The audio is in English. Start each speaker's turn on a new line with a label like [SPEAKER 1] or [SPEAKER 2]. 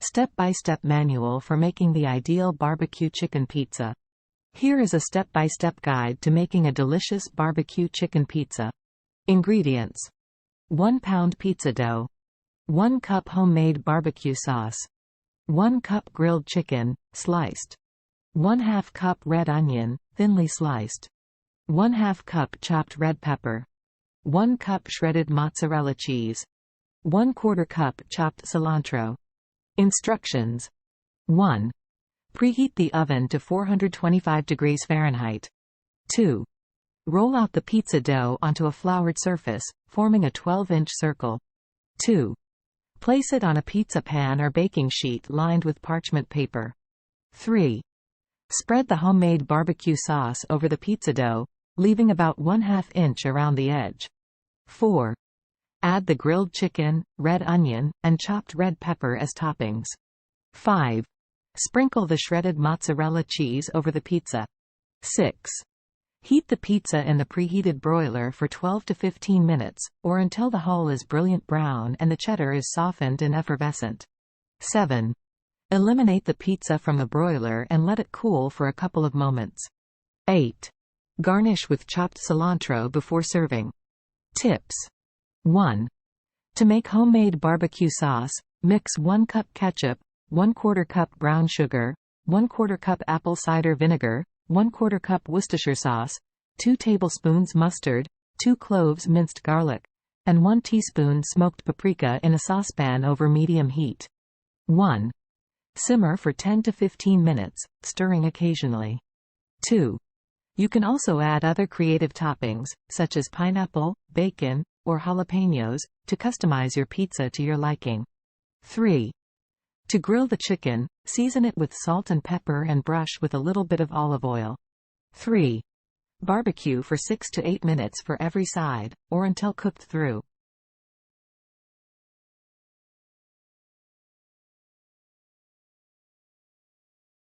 [SPEAKER 1] Step-by-step manual for making the ideal barbecue chicken pizza. Here is a step-by-step guide to making a delicious barbecue chicken pizza. Ingredients: 1 pound pizza dough, 1 cup homemade barbecue sauce, 1 cup grilled chicken, sliced, 1/2 cup red onion, thinly sliced, 1/2 cup chopped red pepper, 1 cup shredded mozzarella cheese, 1/4 cup chopped cilantro. Instructions: 1. Preheat the oven to 425 degrees Fahrenheit. 2. Roll out the pizza dough onto a floured surface, forming a 12-inch circle. 2. Place it on a pizza pan or baking sheet lined with parchment paper. 3. Spread the homemade barbecue sauce over the pizza dough, leaving about 1/2 inch around the edge. 4. Add the grilled chicken, red onion, and chopped red pepper as toppings. 5. Sprinkle the shredded mozzarella cheese over the pizza. 6. Heat the pizza in the preheated broiler for 12 to 15 minutes, or until the hull is brilliant brown and the cheddar is softened and effervescent. 7. Eliminate the pizza from the broiler and let it cool for a couple of moments. 8. Garnish with chopped cilantro before serving. Tips: 1. To make homemade barbecue sauce, mix 1 cup ketchup, 1/4 cup brown sugar, 1/4 cup apple cider vinegar, 1/4 cup Worcestershire sauce, 2 tablespoons mustard, 2 cloves minced garlic, and 1 teaspoon smoked paprika in a saucepan over medium heat. 1. Simmer for 10 to 15 minutes, stirring occasionally. 2. You can also add other creative toppings, such as pineapple, bacon, or jalapenos, to customize your pizza to your liking. 3. To grill the chicken, season it with salt and pepper and brush with a little bit of olive oil. 3. Barbecue for 6 to 8 minutes for every side, or until cooked through.